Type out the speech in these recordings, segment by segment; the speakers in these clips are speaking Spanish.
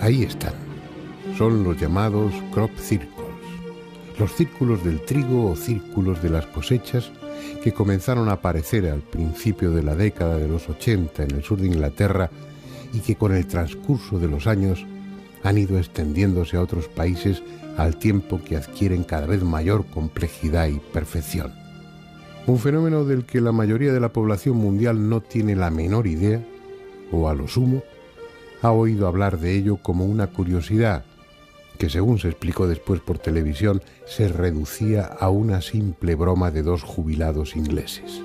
Ahí están. Son los llamados crop circles, los círculos del trigo o círculos de las cosechas que comenzaron a aparecer al principio de la década de los 80 en el sur de Inglaterra y que con el transcurso de los años han ido extendiéndose a otros países al tiempo que adquieren cada vez mayor complejidad y perfección. Un fenómeno del que la mayoría de la población mundial no tiene la menor idea, o a lo sumo, ha oído hablar de ello como una curiosidad que, según se explicó después por televisión, se reducía a una simple broma de dos jubilados ingleses.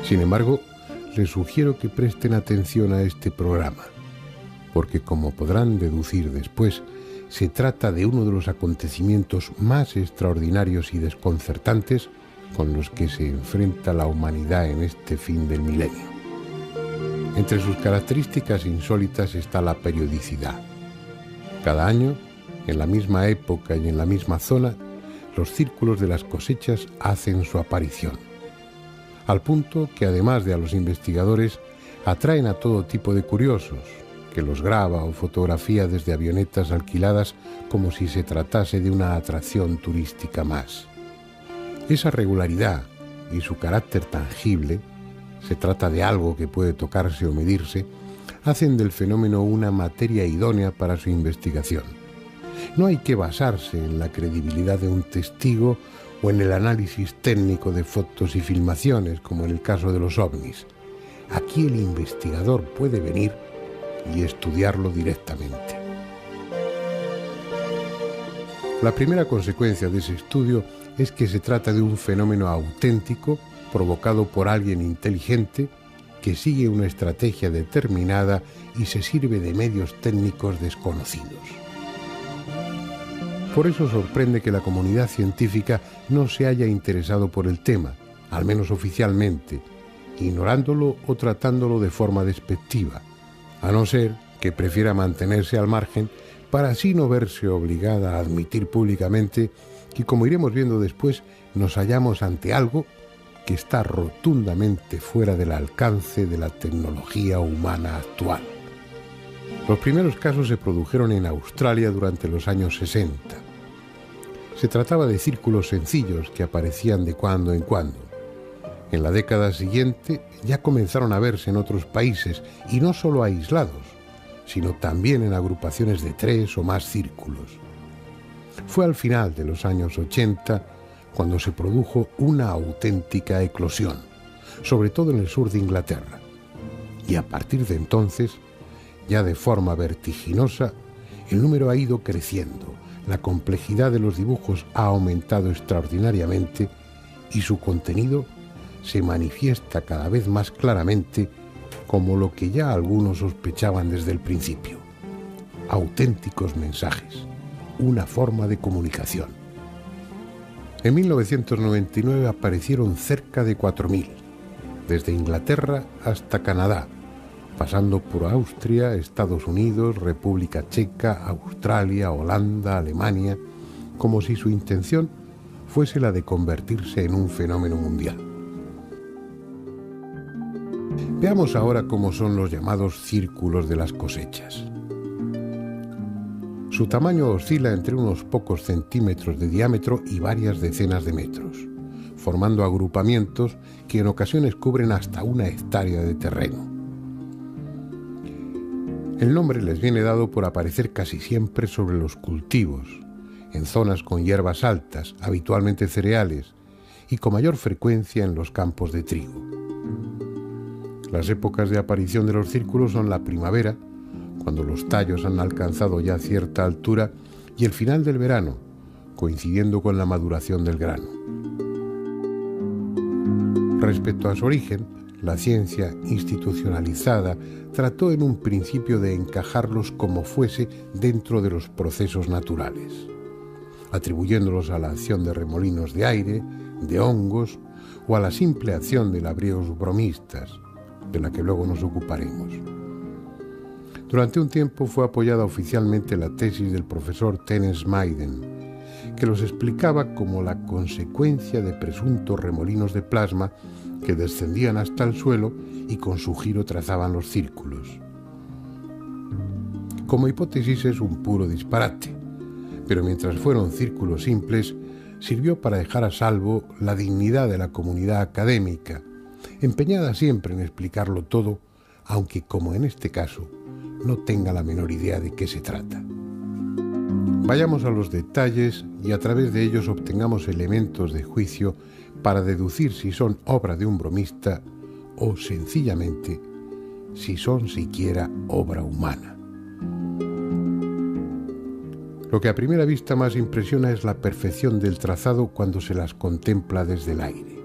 Sin embargo, les sugiero que presten atención a este programa, porque, como podrán deducir después, se trata de uno de los acontecimientos más extraordinarios y desconcertantes con los que se enfrenta la humanidad en este fin del milenio. Entre sus características insólitas está la periodicidad. Cada año, en la misma época y en la misma zona, los círculos de las cosechas hacen su aparición, al punto que, además de a los investigadores, atraen a todo tipo de curiosos, que los graba o fotografía desde avionetas alquiladas como si se tratase de una atracción turística más. Esa regularidad y su carácter tangible, se trata de algo que puede tocarse o medirse, hacen del fenómeno una materia idónea para su investigación. No hay que basarse en la credibilidad de un testigo o en el análisis técnico de fotos y filmaciones, como en el caso de los ovnis. Aquí el investigador puede venir y estudiarlo directamente. La primera consecuencia de ese estudio es que se trata de un fenómeno auténtico provocado por alguien inteligente que sigue una estrategia determinada y se sirve de medios técnicos desconocidos. Por eso sorprende que la comunidad científica no se haya interesado por el tema, al menos oficialmente, ignorándolo o tratándolo de forma despectiva, a no ser que prefiera mantenerse al margen para así no verse obligada a admitir públicamente que, como iremos viendo después, nos hallamos ante algo que está rotundamente fuera del alcance de la tecnología humana actual. Los primeros casos se produjeron en Australia durante los años 60. Se trataba de círculos sencillos que aparecían de cuando en cuando. En la década siguiente ya comenzaron a verse en otros países, y no solo aislados, sino también en agrupaciones de 3 o más círculos. Fue al final de los años 80 cuando se produjo una auténtica eclosión, sobre todo en el sur de Inglaterra. Y a partir de entonces, ya de forma vertiginosa, el número ha ido creciendo, la complejidad de los dibujos ha aumentado extraordinariamente y su contenido se manifiesta cada vez más claramente como lo que ya algunos sospechaban desde el principio: auténticos mensajes, una forma de comunicación. En 1999 aparecieron cerca de 4.000, desde Inglaterra hasta Canadá, pasando por Austria, Estados Unidos, República Checa, Australia, Holanda, Alemania, como si su intención fuese la de convertirse en un fenómeno mundial. Veamos ahora cómo son los llamados círculos de las cosechas. Su tamaño oscila entre unos pocos centímetros de diámetro y varias decenas de metros, formando agrupamientos que en ocasiones cubren hasta 1 hectárea de terreno. El nombre les viene dado por aparecer casi siempre sobre los cultivos, en zonas con hierbas altas, habitualmente cereales, y con mayor frecuencia en los campos de trigo. Las épocas de aparición de los círculos son la primavera, cuando los tallos han alcanzado ya cierta altura, y el final del verano, coincidiendo con la maduración del grano. Respecto a su origen, la ciencia institucionalizada trató en un principio de encajarlos como fuese dentro de los procesos naturales, atribuyéndolos a la acción de remolinos de aire, de hongos o a la simple acción de labriegos bromistas, de la que luego nos ocuparemos. Durante un tiempo fue apoyada oficialmente la tesis del profesor Terence Maiden, que los explicaba como la consecuencia de presuntos remolinos de plasma que descendían hasta el suelo y con su giro trazaban los círculos. Como hipótesis es un puro disparate, pero mientras fueron círculos simples, sirvió para dejar a salvo la dignidad de la comunidad académica, empeñada siempre en explicarlo todo, aunque, como en este caso, no tenga la menor idea de qué se trata. Vayamos a los detalles y a través de ellos obtengamos elementos de juicio para deducir si son obra de un bromista o, sencillamente, si son siquiera obra humana. Lo que a primera vista más impresiona es la perfección del trazado cuando se las contempla desde el aire.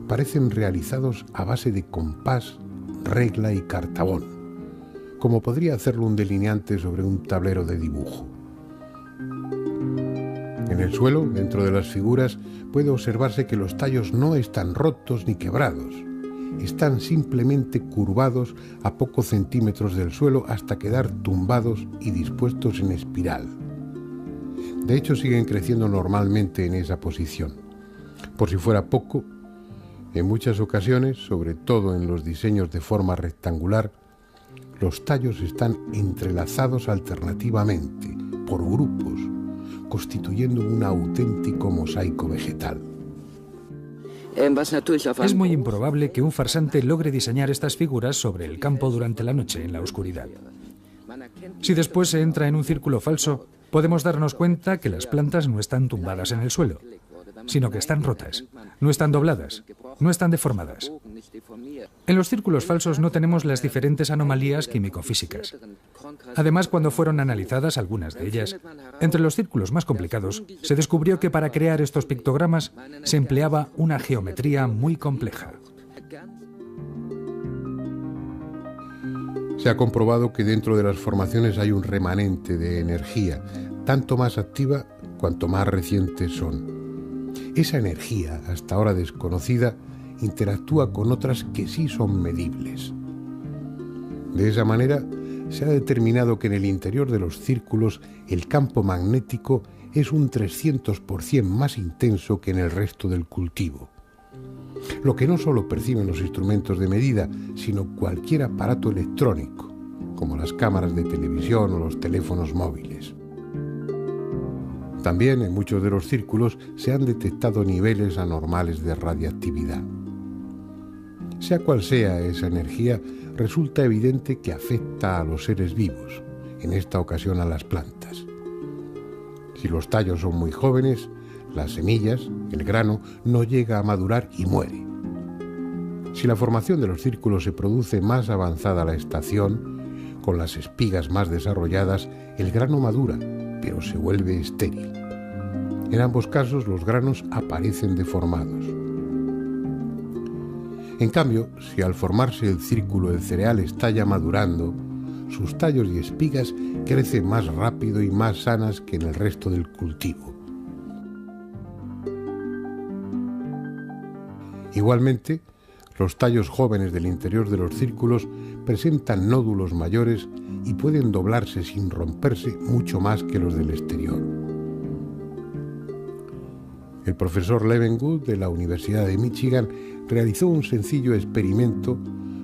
Parecen realizados a base de compás, regla y cartabón, como podría hacerlo un delineante sobre un tablero de dibujo. En el suelo, dentro de las figuras, puede observarse que los tallos no están rotos ni quebrados. Están simplemente curvados a pocos centímetros del suelo hasta quedar tumbados y dispuestos en espiral. De hecho, siguen creciendo normalmente en esa posición. Por si fuera poco, en muchas ocasiones, sobre todo en los diseños de forma rectangular, los tallos están entrelazados alternativamente, por grupos, constituyendo un auténtico mosaico vegetal. Es muy improbable que un farsante logre diseñar estas figuras sobre el campo durante la noche, en la oscuridad. Si después se entra en un círculo falso, podemos darnos cuenta que las plantas no están tumbadas en el suelo, sino que están rotas, no están dobladas, no están deformadas. En los círculos falsos no tenemos las diferentes anomalías químico-físicas. Además, cuando fueron analizadas algunas de ellas, entre los círculos más complicados, se descubrió que para crear estos pictogramas se empleaba una geometría muy compleja. Se ha comprobado que dentro de las formaciones hay un remanente de energía, tanto más activa cuanto más recientes son. Esa energía, hasta ahora desconocida, interactúa con otras que sí son medibles. De esa manera, se ha determinado que en el interior de los círculos el campo magnético es un 300% más intenso que en el resto del cultivo. Lo que no solo perciben los instrumentos de medida, sino cualquier aparato electrónico, como las cámaras de televisión o los teléfonos móviles. También en muchos de los círculos se han detectado niveles anormales de radiactividad. Sea cual sea esa energía, resulta evidente que afecta a los seres vivos, en esta ocasión a las plantas. Si los tallos son muy jóvenes, las semillas, el grano, no llega a madurar y muere. Si la formación de los círculos se produce más avanzada la estación, con las espigas más desarrolladas, el grano madura, pero se vuelve estéril. En ambos casos, los granos aparecen deformados. En cambio, si al formarse el círculo el cereal está ya madurando, sus tallos y espigas crecen más rápido y más sanas que en el resto del cultivo. Igualmente, los tallos jóvenes del interior de los círculos presentan nódulos mayores y pueden doblarse sin romperse mucho más que los del exterior. El profesor Levengood de la Universidad de Michigan realizó un sencillo experimento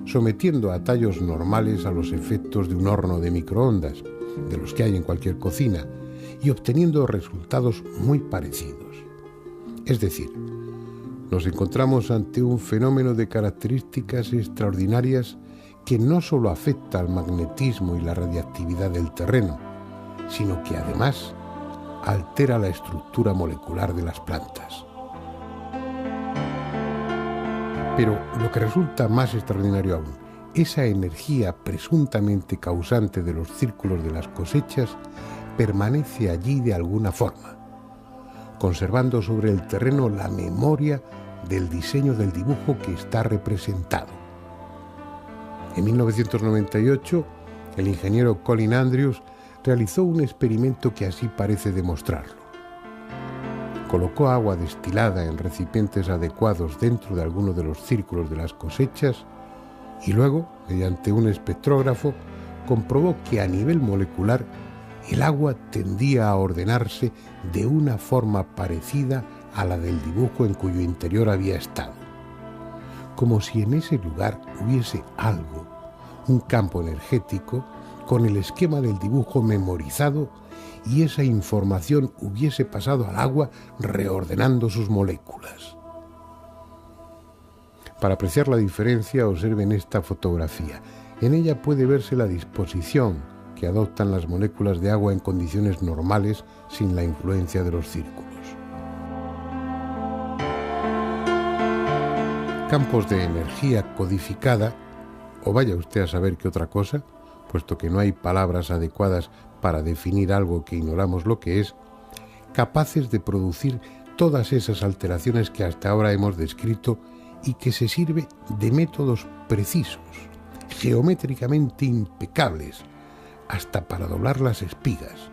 sometiendo a tallos normales a los efectos de un horno de microondas, de los que hay en cualquier cocina, y obteniendo resultados muy parecidos. Es decir, nos encontramos ante un fenómeno de características extraordinarias que no solo afecta al magnetismo y la radiactividad del terreno, sino que además altera la estructura molecular de las plantas. Pero lo que resulta más extraordinario aún, esa energía presuntamente causante de los círculos de las cosechas permanece allí de alguna forma, conservando sobre el terreno la memoria del diseño del dibujo que está representado. En 1998, el ingeniero Colin Andrews realizó un experimento que así parece demostrarlo. Colocó agua destilada en recipientes adecuados dentro de alguno de los círculos de las cosechas y luego, mediante un espectrógrafo, comprobó que a nivel molecular el agua tendía a ordenarse de una forma parecida a la del dibujo en cuyo interior había estado, como si en ese lugar hubiese algo, un campo energético, con el esquema del dibujo memorizado y esa información hubiese pasado al agua reordenando sus moléculas. Para apreciar la diferencia, observen esta fotografía. En ella puede verse la disposición que adoptan las moléculas de agua en condiciones normales sin la influencia de los círculos. Campos de energía codificada, o vaya usted a saber qué otra cosa, puesto que no hay palabras adecuadas para definir algo que ignoramos lo que es, capaces de producir todas esas alteraciones que hasta ahora hemos descrito y que se sirve de métodos precisos, geométricamente impecables, hasta para doblar las espigas,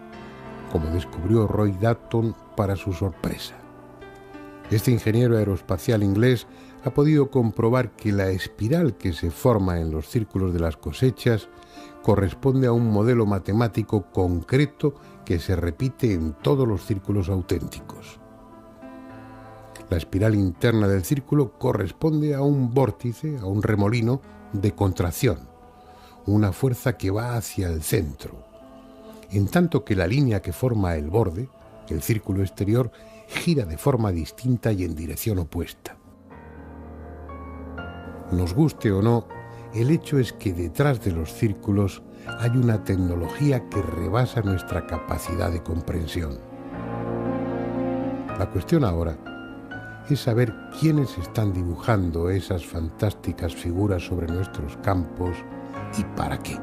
como descubrió Roy Dalton para su sorpresa. Este ingeniero aeroespacial inglés ha podido comprobar que la espiral que se forma en los círculos de las cosechas corresponde a un modelo matemático concreto que se repite en todos los círculos auténticos. La espiral interna del círculo corresponde a un vórtice, a un remolino de contracción, una fuerza que va hacia el centro, en tanto que la línea que forma el borde, el círculo exterior, gira de forma distinta y en dirección opuesta. Nos guste o no, el hecho es que detrás de los círculos hay una tecnología que rebasa nuestra capacidad de comprensión. La cuestión ahora es saber quiénes están dibujando esas fantásticas figuras sobre nuestros campos y para qué.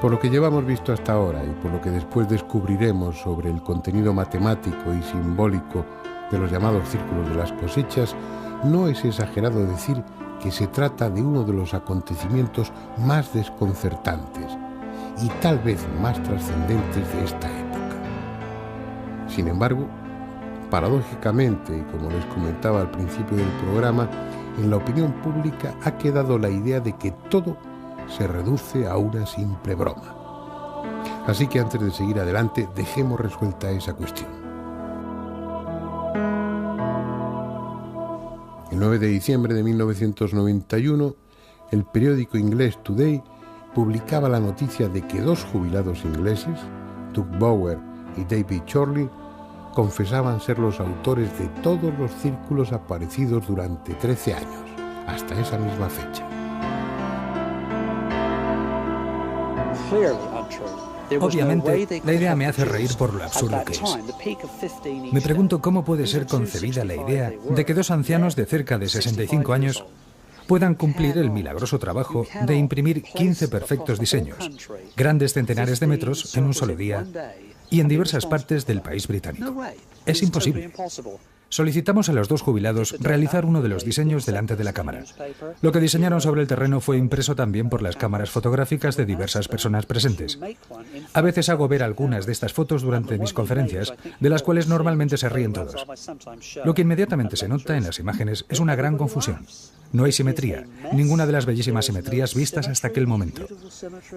Por lo que llevamos visto hasta ahora y por lo que después descubriremos sobre el contenido matemático y simbólico de los llamados círculos de las cosechas, no es exagerado decir que se trata de uno de los acontecimientos más desconcertantes y tal vez más trascendentes de esta época. Sin embargo, Paradójicamente, y como les comentaba al principio del programa, en la opinión pública ha quedado la idea de que todo se reduce a una simple broma. Así que antes de seguir adelante, dejemos resuelta esa cuestión. El 9 de diciembre de 1991, el periódico inglés Today publicaba la noticia de que dos jubilados ingleses, Doug Bower y David Chorley, confesaban ser los autores de todos los círculos aparecidos durante 13 años, hasta esa misma fecha. Obviamente, la idea me hace reír por lo absurdo que es. Me pregunto cómo puede ser concebida la idea de que dos ancianos de cerca de 65 años puedan cumplir el milagroso trabajo de imprimir 15 perfectos diseños, grandes centenares de metros en un solo día y en diversas partes del país británico. Es imposible. Solicitamos a los dos jubilados realizar uno de los diseños delante de la cámara. Lo que diseñaron sobre el terreno fue impreso también por las cámaras fotográficas de diversas personas presentes. A veces hago ver algunas de estas fotos durante mis conferencias, de las cuales normalmente se ríen todos. Lo que inmediatamente se nota en las imágenes es una gran confusión. No hay simetría, ninguna de las bellísimas simetrías vistas hasta aquel momento.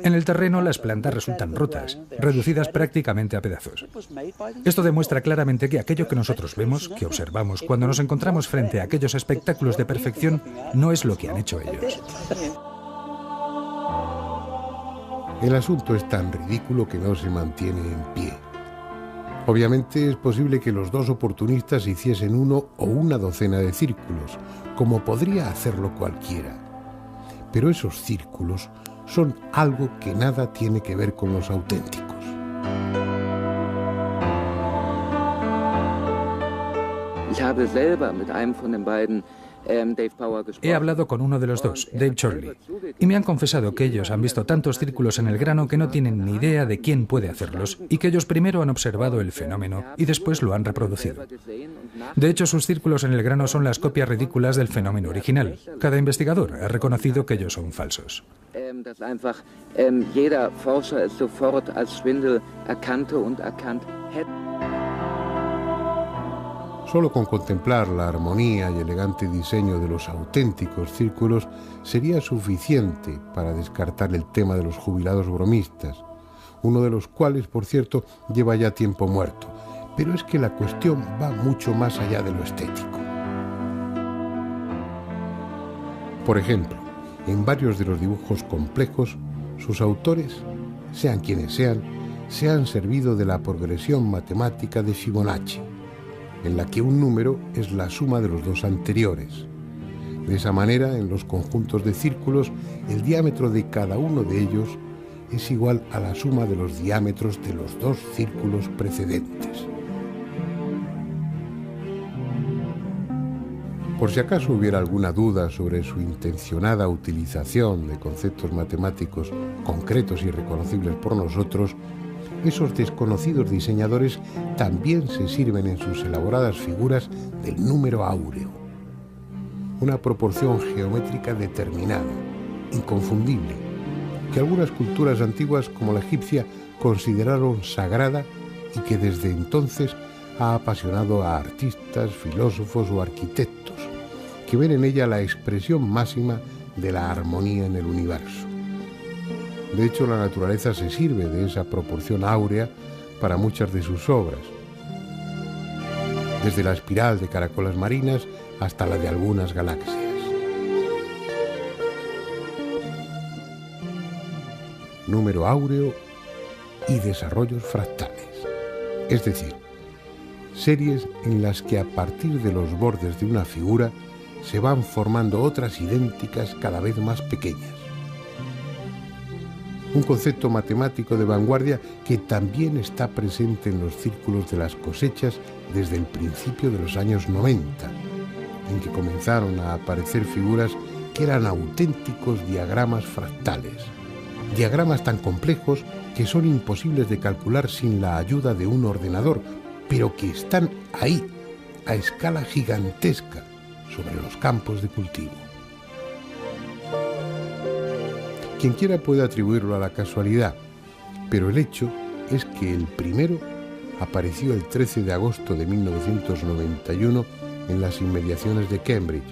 En el terreno las plantas resultan rotas, reducidas prácticamente a pedazos. Esto demuestra claramente que aquello que nosotros vemos, que observamos cuando nos encontramos frente a aquellos espectáculos de perfección, no es lo que han hecho ellos. El asunto es tan ridículo que no se mantiene en pie. Obviamente es posible que los dos oportunistas hiciesen uno o una docena de círculos, como podría hacerlo cualquiera. Pero esos círculos son algo que nada tiene que ver con los auténticos. He hablado con uno de los dos, Dave Chorley, y me han confesado que ellos han visto tantos círculos en el grano que no tienen ni idea de quién puede hacerlos y que ellos primero han observado el fenómeno y después lo han reproducido. De hecho, sus círculos en el grano son las copias ridículas del fenómeno original. Cada investigador ha reconocido que ellos son falsos. Solo con contemplar la armonía y elegante diseño de los auténticos círculos sería suficiente para descartar el tema de los jubilados bromistas, uno de los cuales, por cierto, lleva ya tiempo muerto. Pero es que la cuestión va mucho más allá de lo estético. Por ejemplo, en varios de los dibujos complejos, sus autores, sean quienes sean, se han servido de la progresión matemática de Fibonacci, en la que un número es la suma de los dos anteriores. De esa manera, en los conjuntos de círculos, el diámetro de cada uno de ellos es igual a la suma de los diámetros de los dos círculos precedentes. Por si acaso hubiera alguna duda sobre su intencionada utilización de conceptos matemáticos concretos y reconocibles por nosotros, esos desconocidos diseñadores también se sirven en sus elaboradas figuras del número áureo, una proporción geométrica determinada, inconfundible, que algunas culturas antiguas como la egipcia consideraron sagrada y que desde entonces ha apasionado a artistas, filósofos o arquitectos, que ven en ella la expresión máxima de la armonía en el universo. De hecho, la naturaleza se sirve de esa proporción áurea para muchas de sus obras, desde la espiral de caracolas marinas hasta la de algunas galaxias. Número áureo y desarrollos fractales, es decir, series en las que a partir de los bordes de una figura se van formando otras idénticas cada vez más pequeñas. Un concepto matemático de vanguardia que también está presente en los círculos de las cosechas desde el principio de los años 90, en que comenzaron a aparecer figuras que eran auténticos diagramas fractales, diagramas tan complejos que son imposibles de calcular sin la ayuda de un ordenador, pero que están ahí, a escala gigantesca, sobre los campos de cultivo. Quien quiera puede atribuirlo a la casualidad, pero el hecho es que el primero apareció el 13 de agosto de 1991 en las inmediaciones de Cambridge,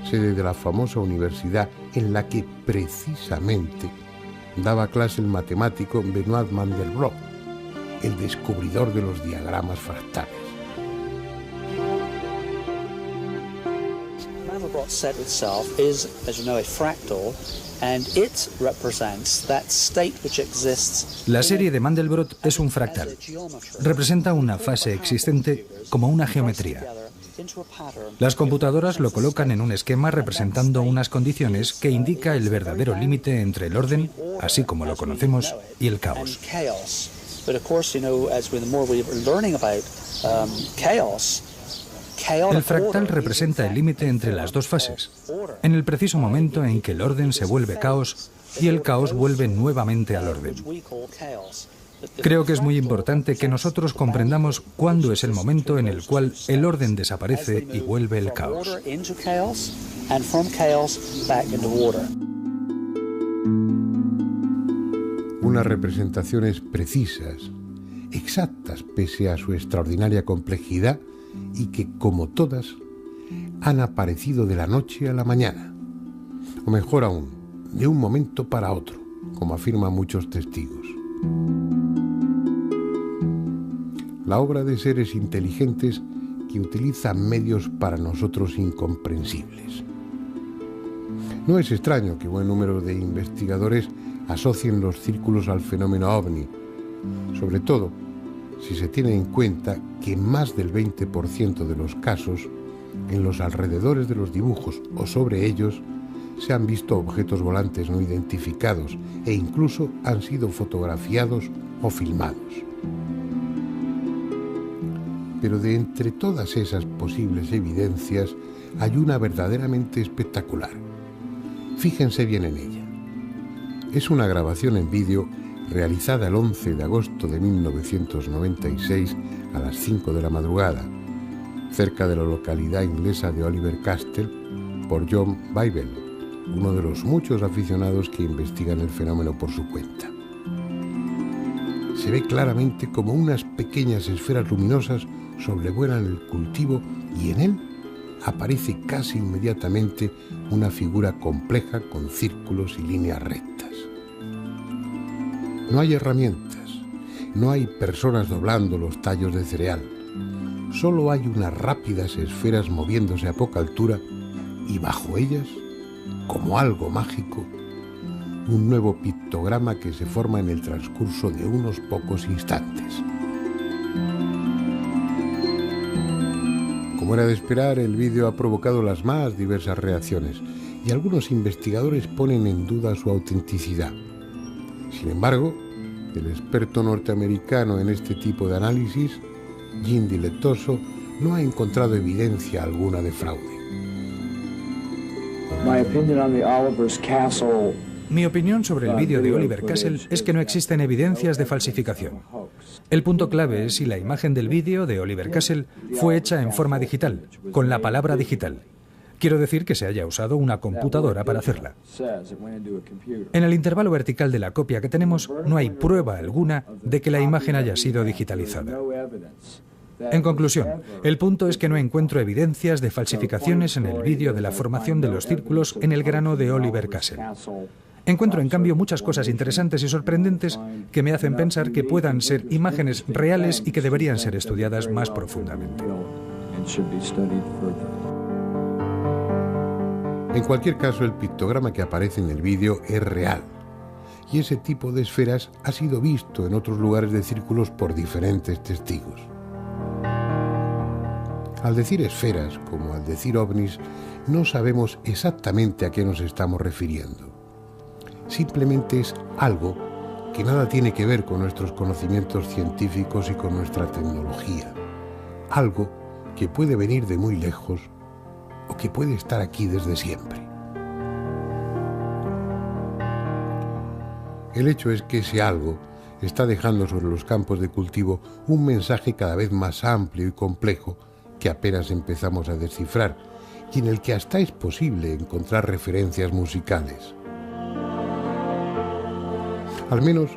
sede de la famosa universidad en la que precisamente daba clase el matemático Benoit Mandelbrot, el descubridor de los diagramas fractales. Mandelbrot set itself is, as you know, a fractal, and it represents that state which exists. La serie de Mandelbrot es un fractal. Representa una fase existente como una geometría. Las computadoras lo colocan en un esquema representando unas condiciones que indica el verdadero límite entre el orden, así como lo conocemos, y el caos. El fractal representa el límite entre las dos fases, en el preciso momento en que el orden se vuelve caos y el caos vuelve nuevamente al orden. Creo que es muy importante que nosotros comprendamos cuándo es el momento en el cual el orden desaparece y vuelve el caos. Unas representaciones precisas, exactas pese a su extraordinaria complejidad y que, como todas, han aparecido de la noche a la mañana, o mejor aún, de un momento para otro, como afirman muchos testigos. La obra de seres inteligentes que utilizan medios para nosotros incomprensibles. No es extraño que buen número de investigadores asocien los círculos al fenómeno ovni, sobre todo si se tiene en cuenta que en más del 20% de los casos, en los alrededores de los dibujos o sobre ellos, se han visto objetos volantes no identificados e incluso han sido fotografiados o filmados. Pero de entre todas esas posibles evidencias hay una verdaderamente espectacular. Fíjense bien en ella. Es una grabación en vídeo realizada el 11 de agosto de 1996 a las 5 de la madrugada, cerca de la localidad inglesa de Oliver Castle, por John Bybel, uno de los muchos aficionados que investigan el fenómeno por su cuenta. Se ve claramente como unas pequeñas esferas luminosas sobrevuelan el cultivo y en él aparece casi inmediatamente una figura compleja con círculos y líneas rectas. No hay herramientas, no hay personas doblando los tallos de cereal, solo hay unas rápidas esferas moviéndose a poca altura y bajo ellas, como algo mágico, un nuevo pictograma que se forma en el transcurso de unos pocos instantes. Como era de esperar, el vídeo ha provocado las más diversas reacciones y algunos investigadores ponen en duda su autenticidad. Sin embargo, el experto norteamericano en este tipo de análisis, Jim Dilettoso, no ha encontrado evidencia alguna de fraude. Mi opinión sobre el vídeo de Oliver Castle es que no existen evidencias de falsificación. El punto clave es si la imagen del vídeo de Oliver Castle fue hecha en forma digital, con la palabra digital. Quiero decir que se haya usado una computadora para hacerla. En el intervalo vertical de la copia que tenemos no hay prueba alguna de que la imagen haya sido digitalizada. En conclusión, el punto es que no encuentro evidencias de falsificaciones en el vídeo de la formación de los círculos en el grano de Oliver Castle. Encuentro, en cambio, muchas cosas interesantes y sorprendentes que me hacen pensar que puedan ser imágenes reales y que deberían ser estudiadas más profundamente. En cualquier caso, el pictograma que aparece en el vídeo es real, y ese tipo de esferas ha sido visto en otros lugares de círculos por diferentes testigos. Al decir esferas, como al decir ovnis, no sabemos exactamente a qué nos estamos refiriendo. Simplemente es algo que nada tiene que ver con nuestros conocimientos científicos y con nuestra tecnología. Algo que puede venir de muy lejos o que puede estar aquí desde siempre. El hecho es que ese algo está dejando sobre los campos de cultivo un mensaje cada vez más amplio y complejo que apenas empezamos a descifrar y en el que hasta es posible encontrar referencias musicales. Al menos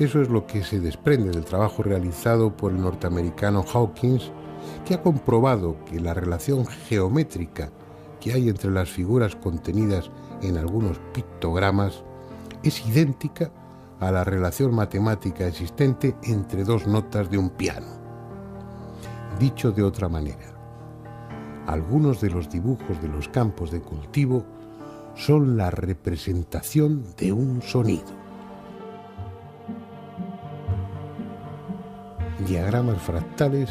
Eso es lo que se desprende del trabajo realizado por el norteamericano Hawkins, que ha comprobado que la relación geométrica que hay entre las figuras contenidas en algunos pictogramas es idéntica a la relación matemática existente entre dos notas de un piano. Dicho de otra manera, algunos de los dibujos de los campos de cultivo son la representación de un sonido. Diagramas fractales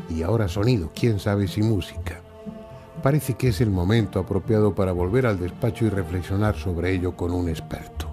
y ahora sonido, quién sabe si música. Parece que es el momento apropiado para volver al despacho y reflexionar sobre ello con un experto.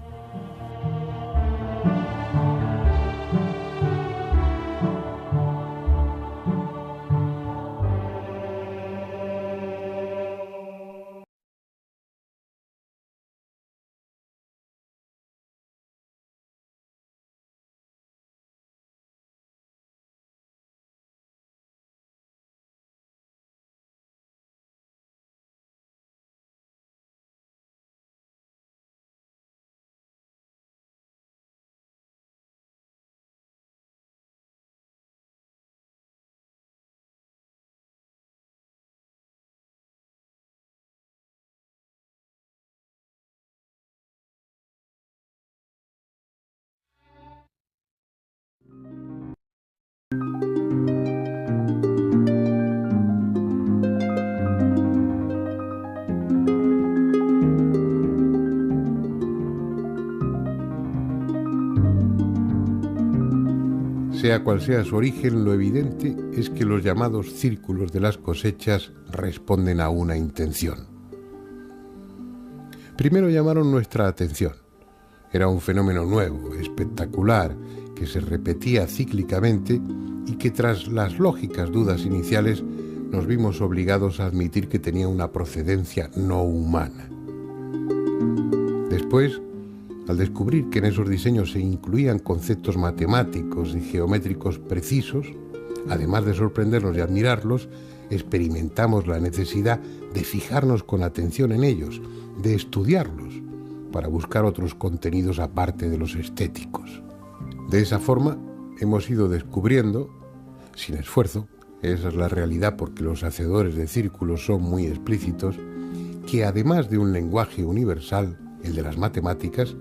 Sea cual sea su origen, lo evidente es que los llamados círculos de las cosechas responden a una intención. Primero llamaron nuestra atención. Era un fenómeno nuevo, espectacular, que se repetía cíclicamente y que tras las lógicas dudas iniciales nos vimos obligados a admitir que tenía una procedencia no humana. Después, al descubrir que en esos diseños se incluían conceptos matemáticos y geométricos precisos, además de sorprendernos y admirarlos, experimentamos la necesidad de fijarnos con atención en ellos, de estudiarlos, para buscar otros contenidos aparte de los estéticos. De esa forma, hemos ido descubriendo, sin esfuerzo, esa es la realidad porque los hacedores de círculos son muy explícitos, que además de un lenguaje universal, el de las matemáticas,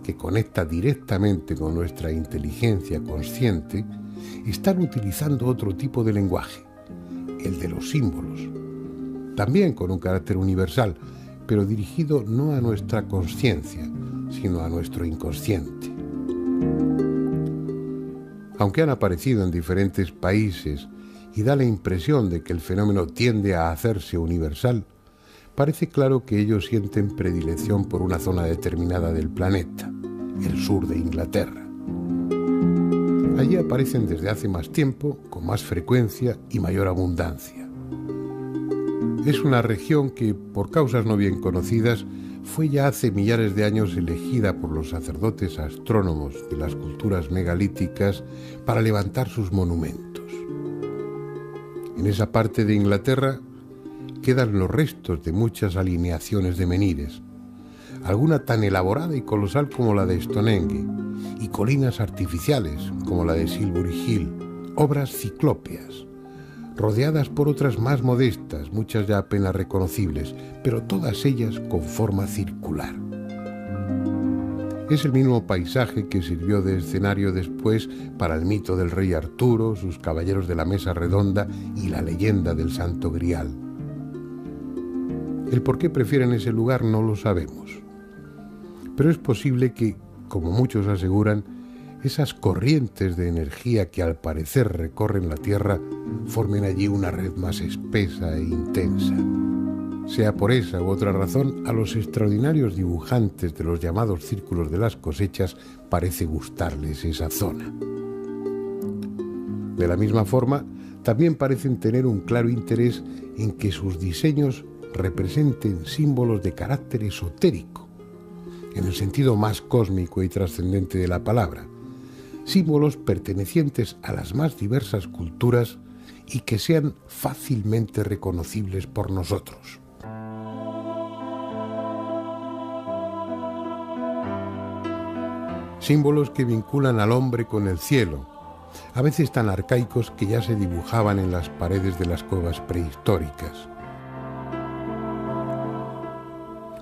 que conecta directamente con nuestra inteligencia consciente, están utilizando otro tipo de lenguaje, el de los símbolos, también con un carácter universal, pero dirigido no a nuestra consciencia, sino a nuestro inconsciente. Aunque han aparecido en diferentes países y da la impresión de que el fenómeno tiende a hacerse universal, parece claro que ellos sienten predilección por una zona determinada del planeta, el sur de Inglaterra. Allí aparecen desde hace más tiempo, con más frecuencia y mayor abundancia. Es una región que, por causas no bien conocidas, fue ya hace millares de años elegida por los sacerdotes astrónomos de las culturas megalíticas para levantar sus monumentos. En esa parte de Inglaterra quedan los restos de muchas alineaciones de menires, alguna tan elaborada y colosal como la de Stonehenge, y colinas artificiales como la de Silbury Hill, obras ciclópeas, rodeadas por otras más modestas, muchas ya apenas reconocibles, pero todas ellas con forma circular. Es el mismo paisaje que sirvió de escenario después para el mito del rey Arturo, sus caballeros de la mesa redonda y la leyenda del Santo Grial. El por qué prefieren ese lugar no lo sabemos, pero es posible que, como muchos aseguran, esas corrientes de energía que al parecer recorren la Tierra formen allí una red más espesa e intensa. Sea por esa u otra razón, a los extraordinarios dibujantes de los llamados círculos de las cosechas parece gustarles esa zona. De la misma forma, también parecen tener un claro interés en que sus diseños representen símbolos de carácter esotérico, en el sentido más cósmico y trascendente de la palabra, símbolos pertenecientes a las más diversas culturas y que sean fácilmente reconocibles por nosotros. símbolos que vinculan al hombre con el cielo, a veces tan arcaicos que ya se dibujaban en las paredes de las cuevas prehistóricas,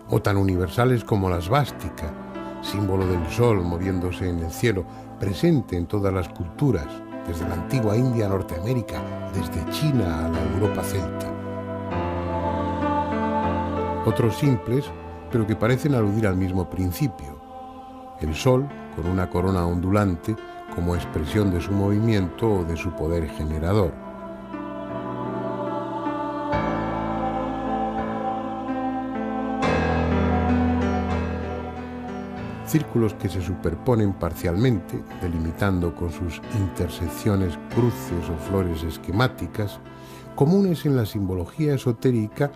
o tan universales como la svástica, símbolo del sol moviéndose en el cielo, presente en todas las culturas, desde la antigua India a Norteamérica, desde China a la Europa celta. Otros simples, pero que parecen aludir al mismo principio. El sol, con una corona ondulante, como expresión de su movimiento o de su poder generador. Círculos que se superponen parcialmente, delimitando con sus intersecciones cruces o flores esquemáticas, comunes en la simbología esotérica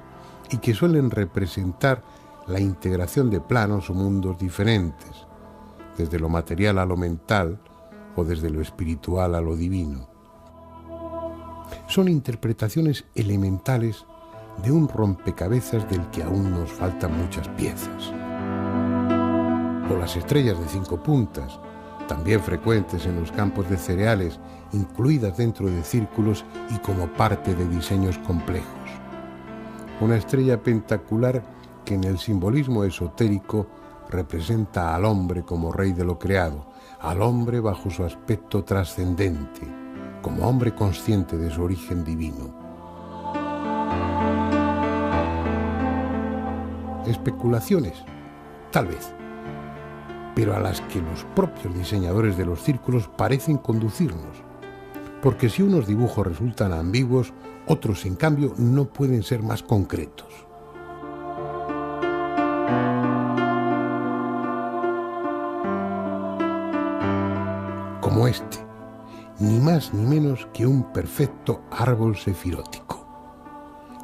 y que suelen representar la integración de planos o mundos diferentes, desde lo material a lo mental o desde lo espiritual a lo divino. Son interpretaciones elementales de un rompecabezas del que aún nos faltan muchas piezas. O las estrellas de 5 puntas, también frecuentes en los campos de cereales, incluidas dentro de círculos y como parte de diseños complejos. Una estrella pentacular que en el simbolismo esotérico representa al hombre como rey de lo creado, al hombre bajo su aspecto trascendente, como hombre consciente de su origen divino. Especulaciones, tal vez, pero a las que los propios diseñadores de los círculos parecen conducirnos, porque si unos dibujos resultan ambiguos, otros en cambio no pueden ser más concretos. Como este, ni más ni menos que un perfecto árbol sefirótico,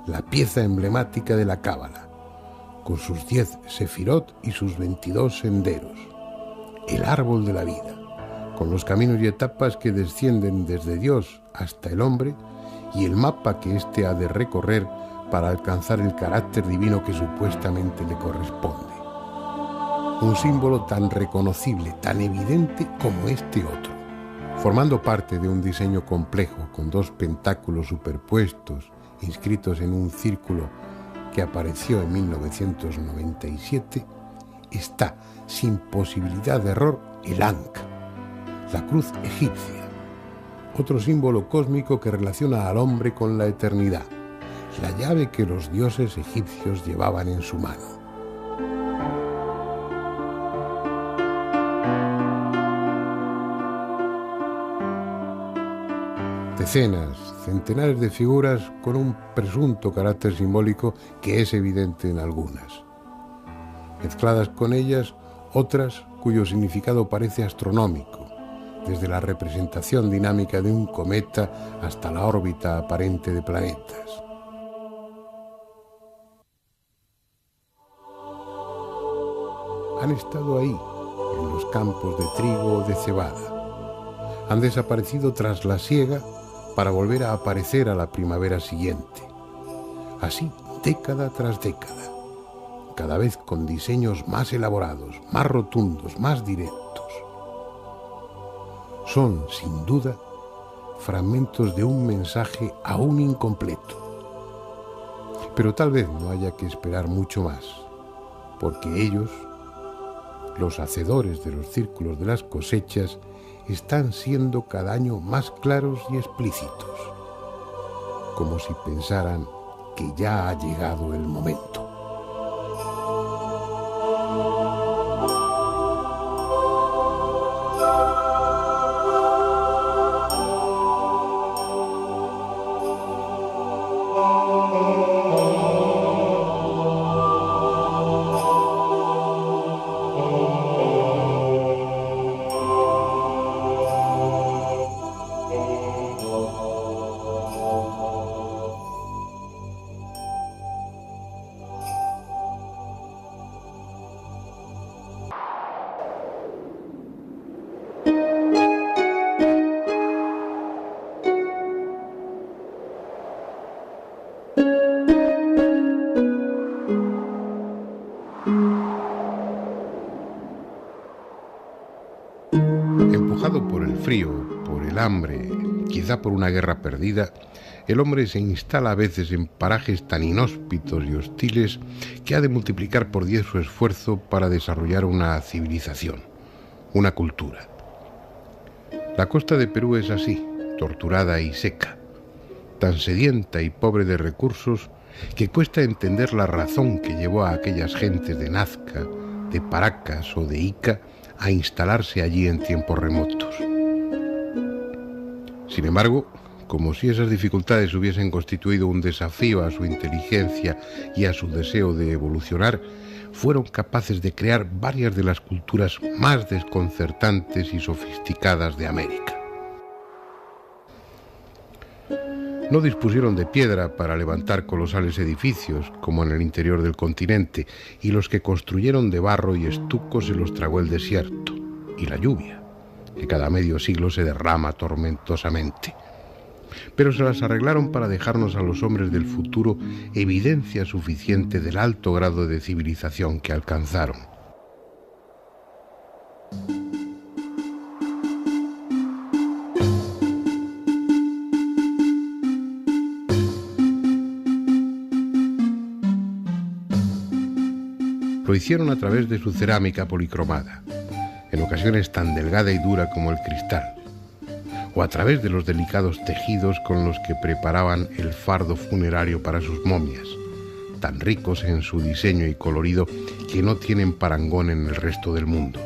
la pieza emblemática de la Cábala, con sus 10 sefirot y sus 22 senderos, el árbol de la vida, con los caminos y etapas que descienden desde Dios hasta el hombre y el mapa que éste ha de recorrer para alcanzar el carácter divino que supuestamente le corresponde. Un símbolo tan reconocible, tan evidente como este otro, formando parte de un diseño complejo con 2 pentáculos superpuestos, inscritos en un círculo que apareció en 1997, está, sin posibilidad de error, el Ankh, la cruz egipcia, otro símbolo cósmico que relaciona al hombre con la eternidad, la llave que los dioses egipcios llevaban en su mano. Decenas, centenares de figuras con un presunto carácter simbólico que es evidente en algunas. Mezcladas con ellas, otras cuyo significado parece astronómico, desde la representación dinámica de un cometa hasta la órbita aparente de planetas. Han estado ahí, en los campos de trigo o de cebada. Han desaparecido tras la siega para volver a aparecer a la primavera siguiente. Así, década tras década, cada vez con diseños más elaborados, más rotundos, más directos. Son, sin duda, fragmentos de un mensaje aún incompleto. Pero tal vez no haya que esperar mucho más, porque ellos, los hacedores de los círculos de las cosechas, están siendo cada año más claros y explícitos, como si pensaran que ya ha llegado el momento. frío, por el hambre, quizá por una guerra perdida, el hombre se instala a veces en parajes tan inhóspitos y hostiles que ha de multiplicar por 10 su esfuerzo para desarrollar una civilización, una cultura. La costa de Perú es así, torturada y seca, tan sedienta y pobre de recursos que cuesta entender la razón que llevó a aquellas gentes de Nazca, de Paracas o de Ica a instalarse allí en tiempos remotos. Sin embargo, como si esas dificultades hubiesen constituido un desafío a su inteligencia y a su deseo de evolucionar, fueron capaces de crear varias de las culturas más desconcertantes y sofisticadas de América. No dispusieron de piedra para levantar colosales edificios, como en el interior del continente, y los que construyeron de barro y estuco se los tragó el desierto y la lluvia, que cada medio siglo se derrama tormentosamente. Pero se las arreglaron para dejarnos a los hombres del futuro evidencia suficiente del alto grado de civilización que alcanzaron. Lo hicieron a través de su cerámica policromada, en ocasiones tan delgada y dura como el cristal, o a través de los delicados tejidos con los que preparaban el fardo funerario para sus momias, tan ricos en su diseño y colorido que no tienen parangón en el resto del mundo.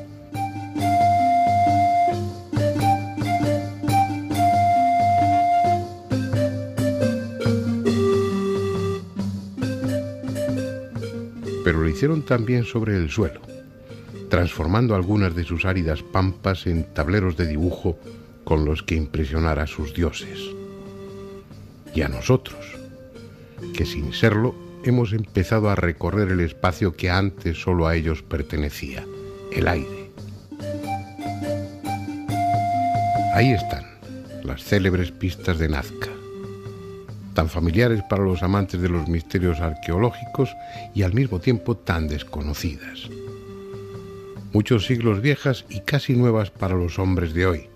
Pero lo hicieron también sobre el suelo, transformando algunas de sus áridas pampas en tableros de dibujo con los que impresionar a sus dioses. Y a nosotros, que sin serlo hemos empezado a recorrer el espacio que antes solo a ellos pertenecía, el aire. Ahí están las célebres pistas de Nazca, tan familiares para los amantes de los misterios arqueológicos y al mismo tiempo tan desconocidas. Muchos siglos viejas y casi nuevas para los hombres de hoy,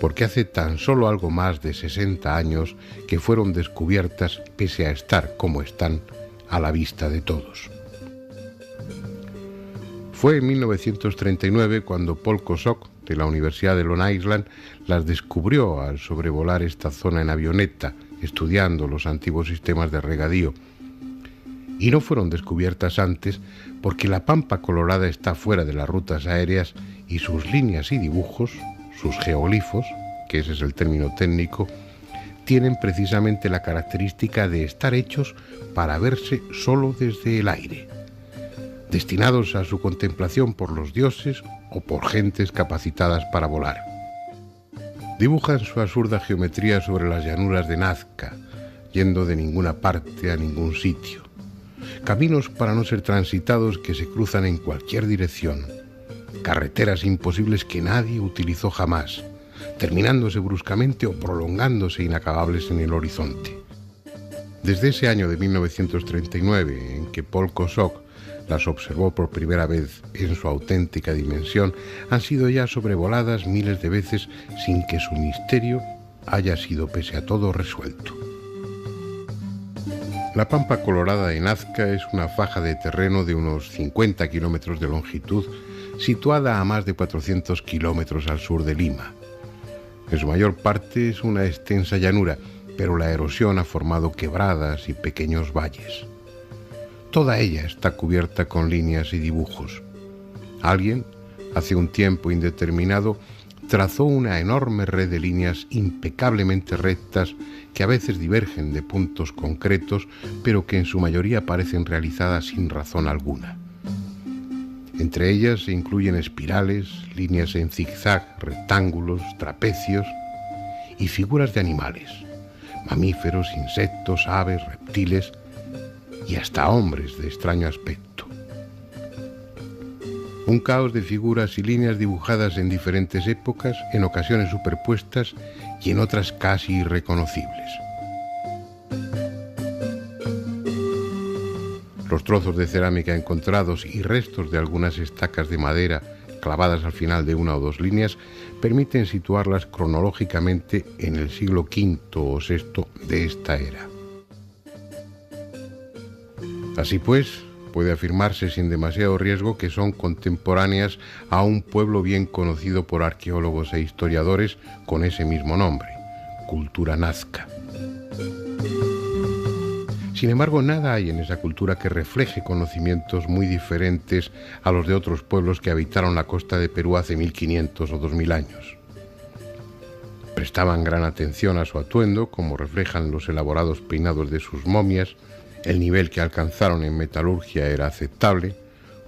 porque hace tan solo algo más de 60 años que fueron descubiertas pese a estar como están a la vista de todos. Fue en 1939 cuando Paul Kosok, de la Universidad de Long Island, las descubrió al sobrevolar esta zona en avioneta, estudiando los antiguos sistemas de regadío. Y no fueron descubiertas antes porque la pampa colorada está fuera de las rutas aéreas y sus líneas y dibujos, sus geoglifos, que ese es el término técnico, tienen precisamente la característica de estar hechos para verse solo desde el aire, destinados a su contemplación por los dioses o por gentes capacitadas para volar. Dibujan su absurda geometría sobre las llanuras de Nazca, yendo de ninguna parte a ningún sitio. Caminos para no ser transitados que se cruzan en cualquier dirección. Carreteras imposibles que nadie utilizó jamás, terminándose bruscamente o prolongándose inacabables en el horizonte. Desde ese año de 1939, en que Paul Kosok las observó por primera vez en su auténtica dimensión, han sido ya sobrevoladas miles de veces sin que su misterio haya sido pese a todo resuelto. La pampa colorada de Nazca es una faja de terreno de unos 50 kilómetros de longitud, situada a más de 400 kilómetros al sur de Lima. En su mayor parte es una extensa llanura, pero la erosión ha formado quebradas y pequeños valles. Toda ella está cubierta con líneas y dibujos. Alguien, hace un tiempo indeterminado, trazó una enorme red de líneas impecablemente rectas que a veces divergen de puntos concretos, pero que en su mayoría parecen realizadas sin razón alguna. Entre ellas se incluyen espirales, líneas en zigzag, rectángulos, trapecios y figuras de animales, mamíferos, insectos, aves, reptiles y hasta hombres de extraño aspecto. Un caos de figuras y líneas dibujadas en diferentes épocas, en ocasiones superpuestas y en otras casi irreconocibles. Los trozos de cerámica encontrados y restos de algunas estacas de madera clavadas al final de una o dos líneas, permiten situarlas cronológicamente en el siglo V o VI de esta era. Así pues, puede afirmarse sin demasiado riesgo que son contemporáneas a un pueblo bien conocido por arqueólogos e historiadores con ese mismo nombre, cultura nazca. Sin embargo, nada hay en esa cultura que refleje conocimientos muy diferentes a los de otros pueblos que habitaron la costa de Perú hace 1500 o 2000 años. Prestaban gran atención a su atuendo, como reflejan los elaborados peinados de sus momias. El nivel que alcanzaron en metalurgia era aceptable,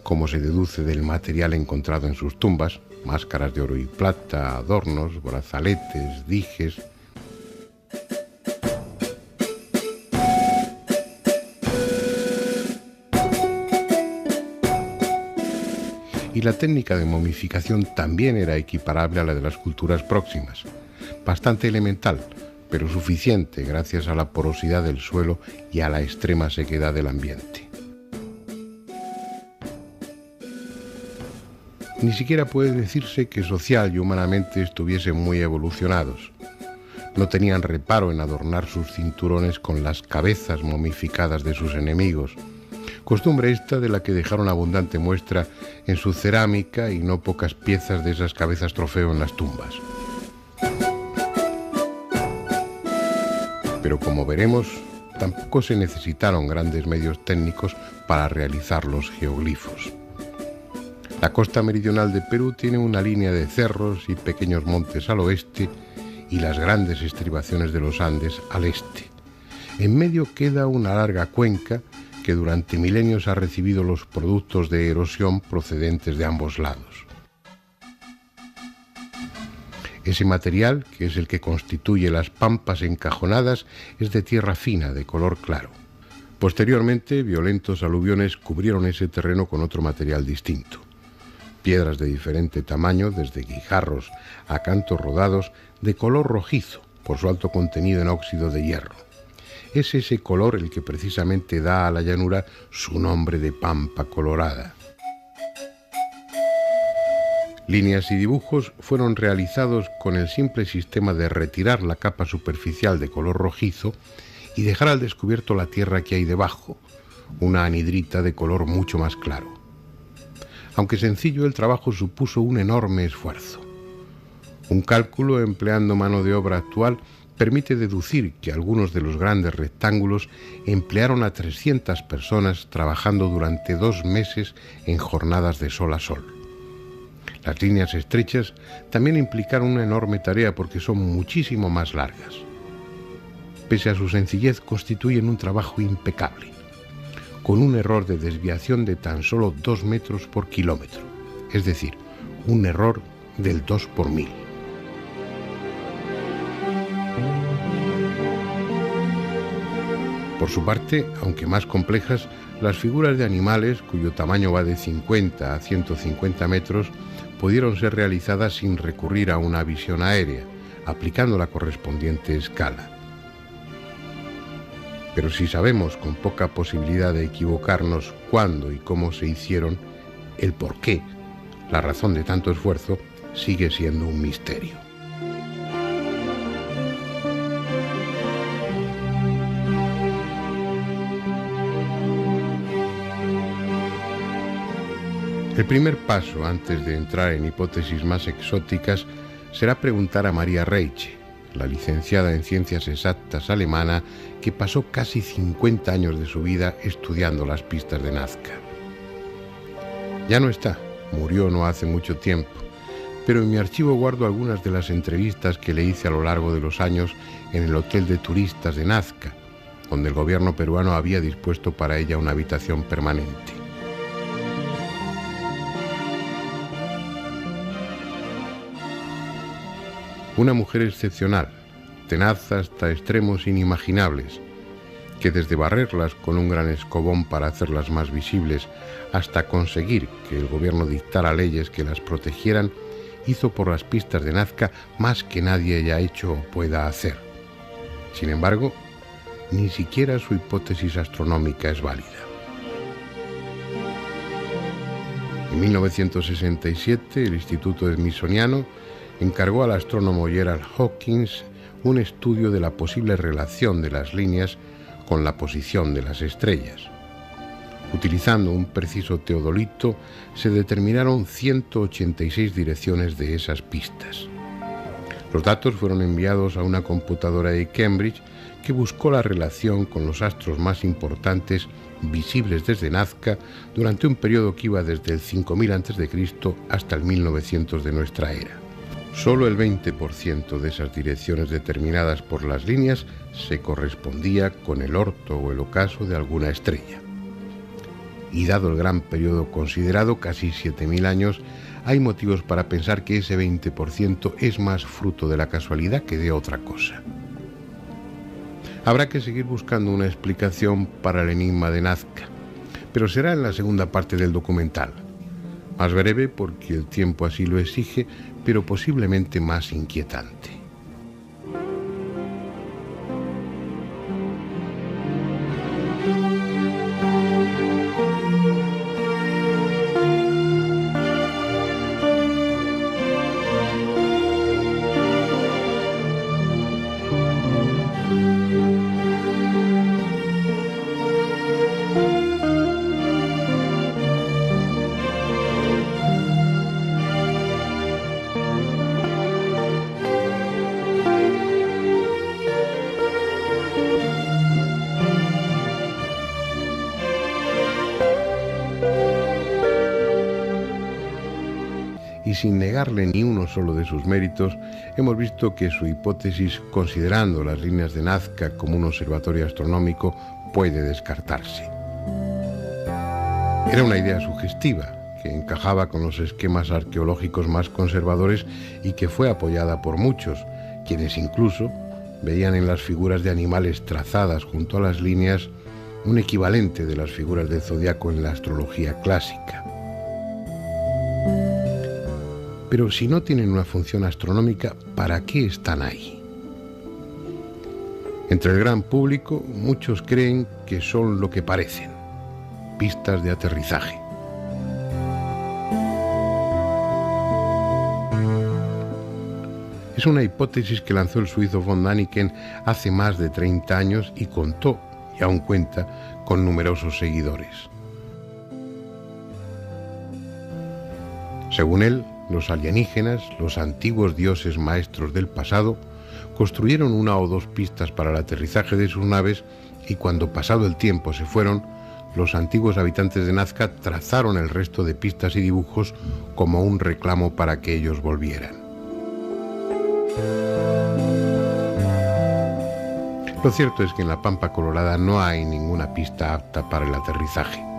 como se deduce del material encontrado en sus tumbas: máscaras de oro y plata, adornos, brazaletes, dijes. Y la técnica de momificación también era equiparable a la de las culturas próximas, bastante elemental, pero suficiente gracias a la porosidad del suelo y a la extrema sequedad del ambiente. Ni siquiera puede decirse que social y humanamente estuviesen muy evolucionados. No tenían reparo en adornar sus cinturones con las cabezas momificadas de sus enemigos, costumbre esta de la que dejaron abundante muestra en su cerámica y no pocas piezas de esas cabezas trofeo en las tumbas. Pero como veremos, tampoco se necesitaron grandes medios técnicos para realizar los geoglifos. La costa meridional de Perú tiene una línea de cerros y pequeños montes al oeste y las grandes estribaciones de los Andes al este. En medio queda una larga cuenca que durante milenios ha recibido los productos de erosión procedentes de ambos lados. Ese material, que es el que constituye las pampas encajonadas, es de tierra fina, de color claro. Posteriormente, violentos aluviones cubrieron ese terreno con otro material distinto. Piedras de diferente tamaño, desde guijarros a cantos rodados, de color rojizo, por su alto contenido en óxido de hierro. Es ese color el que precisamente da a la llanura su nombre de pampa colorada. Líneas y dibujos fueron realizados con el simple sistema de retirar la capa superficial de color rojizo y dejar al descubierto la tierra que hay debajo, una anhidrita de color mucho más claro. Aunque sencillo, el trabajo supuso un enorme esfuerzo. Un cálculo empleando mano de obra actual permite deducir que algunos de los grandes rectángulos emplearon a 300 personas trabajando durante 2 meses en jornadas de sol a sol. Las líneas estrechas también implicaron una enorme tarea porque son muchísimo más largas. Pese a su sencillez, constituyen un trabajo impecable, con un error de desviación de tan solo 2 metros por kilómetro, es decir, un error del 2 por 1000. Por su parte, aunque más complejas, las figuras de animales, cuyo tamaño va de 50 a 150 metros, pudieron ser realizadas sin recurrir a una visión aérea, aplicando la correspondiente escala. Pero si sabemos con poca posibilidad de equivocarnos cuándo y cómo se hicieron, el por qué, la razón de tanto esfuerzo, sigue siendo un misterio. El primer paso, antes de entrar en hipótesis más exóticas, será preguntar a María Reiche, la licenciada en Ciencias Exactas alemana que pasó casi 50 años de su vida estudiando las pistas de Nazca. Ya no está, murió no hace mucho tiempo, pero en mi archivo guardo algunas de las entrevistas que le hice a lo largo de los años en el hotel de turistas de Nazca, donde el gobierno peruano había dispuesto para ella una habitación permanente. Una mujer excepcional, tenaz hasta extremos inimaginables, que desde barrerlas con un gran escobón para hacerlas más visibles hasta conseguir que el gobierno dictara leyes que las protegieran, hizo por las pistas de Nazca más que nadie haya hecho o pueda hacer. Sin embargo, ni siquiera su hipótesis astronómica es válida. En 1967, el Instituto Smithsoniano encargó al astrónomo Gerald Hawkins un estudio de la posible relación de las líneas con la posición de las estrellas. Utilizando un preciso teodolito, se determinaron 186 direcciones de esas pistas. Los datos fueron enviados a una computadora de Cambridge que buscó la relación con los astros más importantes visibles desde Nazca durante un periodo que iba desde el 5000 a.C. hasta el 1900 de nuestra era. Solo el 20% de esas direcciones determinadas por las líneas se correspondía con el orto o el ocaso de alguna estrella. Y dado el gran periodo considerado, casi 7000 años, hay motivos para pensar que ese 20% es más fruto de la casualidad que de otra cosa. Habrá que seguir buscando una explicación para el enigma de Nazca, pero será en la segunda parte del documental. Más breve porque el tiempo así lo exige, pero posiblemente más inquietante. Y sin negarle ni uno solo de sus méritos, hemos visto que su hipótesis, considerando las líneas de Nazca como un observatorio astronómico, puede descartarse. Era una idea sugestiva, que encajaba con los esquemas arqueológicos más conservadores y que fue apoyada por muchos, quienes incluso veían en las figuras de animales trazadas junto a las líneas un equivalente de las figuras del zodiaco en la astrología clásica. Pero si no tienen una función astronómica, ¿para qué están ahí? Entre el gran público, muchos creen que son lo que parecen, pistas de aterrizaje. Es una hipótesis que lanzó el suizo von Däniken hace más de 30 años y contó, y aún cuenta, con numerosos seguidores. Según él, los alienígenas, los antiguos dioses maestros del pasado, construyeron una o dos pistas para el aterrizaje de sus naves y cuando pasado el tiempo se fueron, los antiguos habitantes de Nazca trazaron el resto de pistas y dibujos como un reclamo para que ellos volvieran. Lo cierto es que en la Pampa Colorada no hay ninguna pista apta para el aterrizaje.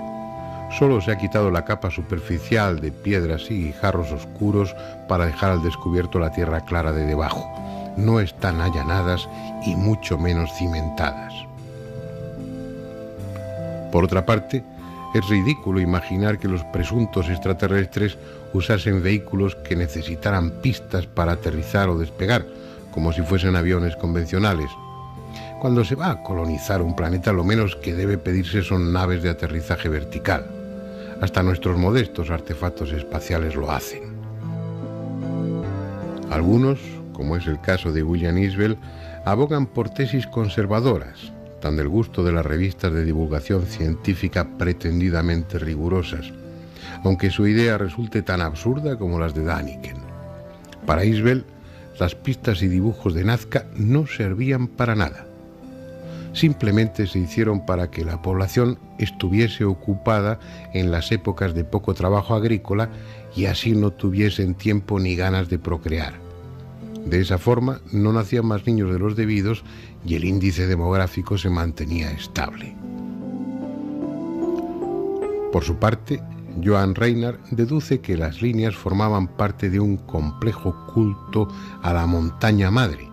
Solo se ha quitado la capa superficial de piedras y guijarros oscuros para dejar al descubierto la tierra clara de debajo. No están allanadas y mucho menos cimentadas. Por otra parte, es ridículo imaginar que los presuntos extraterrestres usasen vehículos que necesitaran pistas para aterrizar o despegar, como si fuesen aviones convencionales. Cuando se va a colonizar un planeta, lo menos que debe pedirse son naves de aterrizaje vertical. Hasta nuestros modestos artefactos espaciales lo hacen. Algunos, como es el caso de William Isbell, abogan por tesis conservadoras, tan del gusto de las revistas de divulgación científica pretendidamente rigurosas, aunque su idea resulte tan absurda como las de Däniken. Para Isbell, las pistas y dibujos de Nazca no servían para nada. Simplemente se hicieron para que la población estuviese ocupada en las épocas de poco trabajo agrícola y así no tuviesen tiempo ni ganas de procrear. De esa forma no nacían más niños de los debidos y el índice demográfico se mantenía estable. Por su parte, Johann Reinhard deduce que las líneas formaban parte de un complejo culto a la montaña madre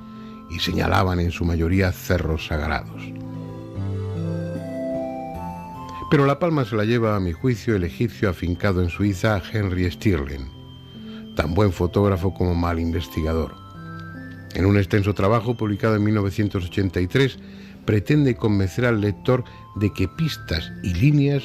y señalaban en su mayoría cerros sagrados. Pero la palma se la lleva, a mi juicio, el egipcio afincado en Suiza, Henry Stirling, tan buen fotógrafo como mal investigador. En un extenso trabajo publicado en 1983, pretende convencer al lector de que pistas y líneas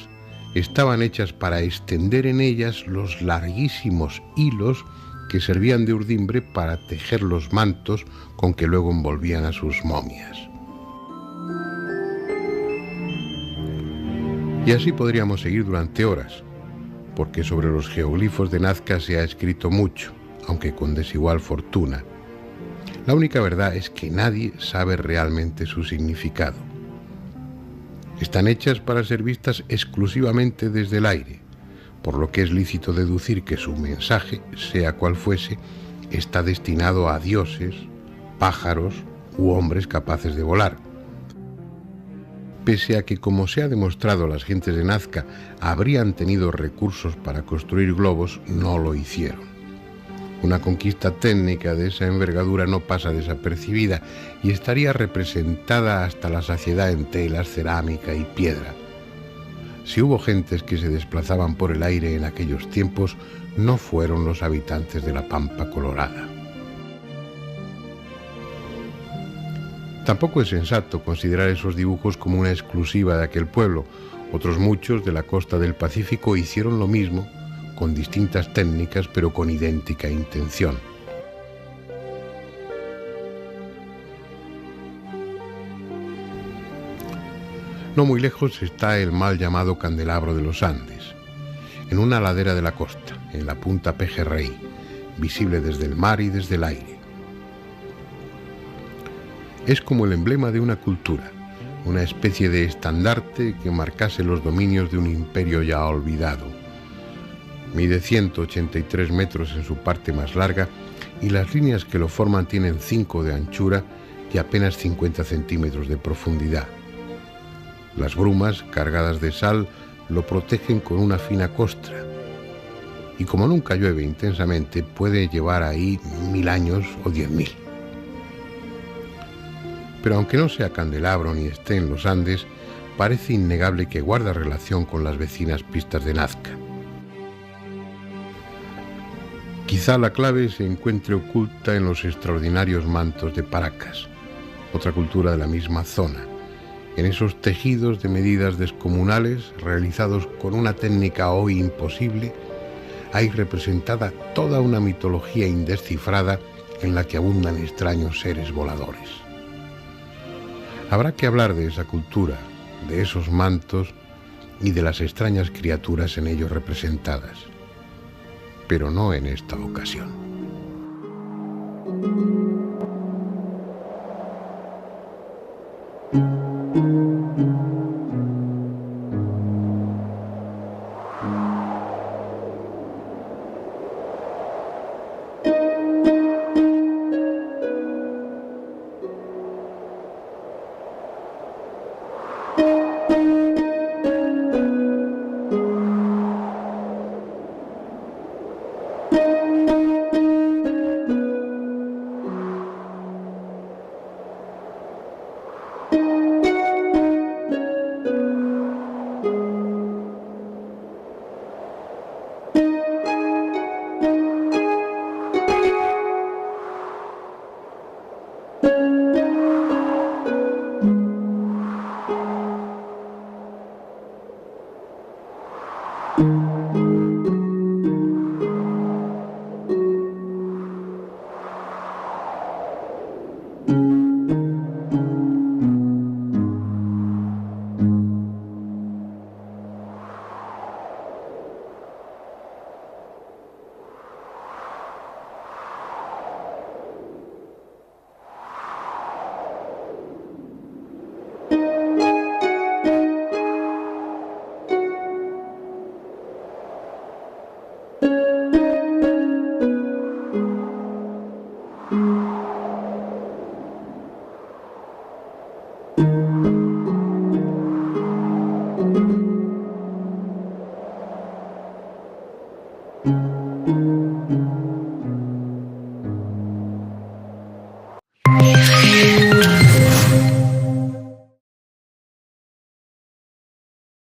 estaban hechas para extender en ellas los larguísimos hilos que servían de urdimbre para tejer los mantos con que luego envolvían a sus momias. Y así podríamos seguir durante horas, porque sobre los geoglifos de Nazca se ha escrito mucho, aunque con desigual fortuna. La única verdad es que nadie sabe realmente su significado. Están hechas para ser vistas exclusivamente desde el aire, por lo que es lícito deducir que su mensaje, sea cual fuese, está destinado a dioses, pájaros u hombres capaces de volar. Pese a que, como se ha demostrado, las gentes de Nazca habrían tenido recursos para construir globos, no lo hicieron. Una conquista técnica de esa envergadura no pasa desapercibida y estaría representada hasta la saciedad en telas, cerámica y piedra. Si hubo gentes que se desplazaban por el aire en aquellos tiempos, no fueron los habitantes de la Pampa Colorada. Tampoco es sensato considerar esos dibujos como una exclusiva de aquel pueblo. Otros muchos de la costa del Pacífico hicieron lo mismo, con distintas técnicas, pero con idéntica intención. No muy lejos está el mal llamado Candelabro de los Andes, en una ladera de la costa, en la punta Pejerrey, visible desde el mar y desde el aire. Es como el emblema de una cultura, una especie de estandarte que marcase los dominios de un imperio ya olvidado. Mide 183 metros en su parte más larga y las líneas que lo forman tienen 5 de anchura y apenas 50 centímetros de profundidad. Las brumas, cargadas de sal, lo protegen con una fina costra. Y como nunca llueve intensamente, puede llevar ahí 1000 años o 10.000. Pero aunque no sea candelabro ni esté en los Andes, parece innegable que guarda relación con las vecinas pistas de Nazca. Quizá la clave se encuentre oculta en los extraordinarios mantos de Paracas, otra cultura de la misma zona, en esos tejidos de medidas descomunales realizados con una técnica hoy imposible. Hay representada toda una mitología indescifrada en la que abundan extraños seres voladores. Habrá que hablar de esa cultura, de esos mantos y de las extrañas criaturas en ellos representadas, pero no en esta ocasión.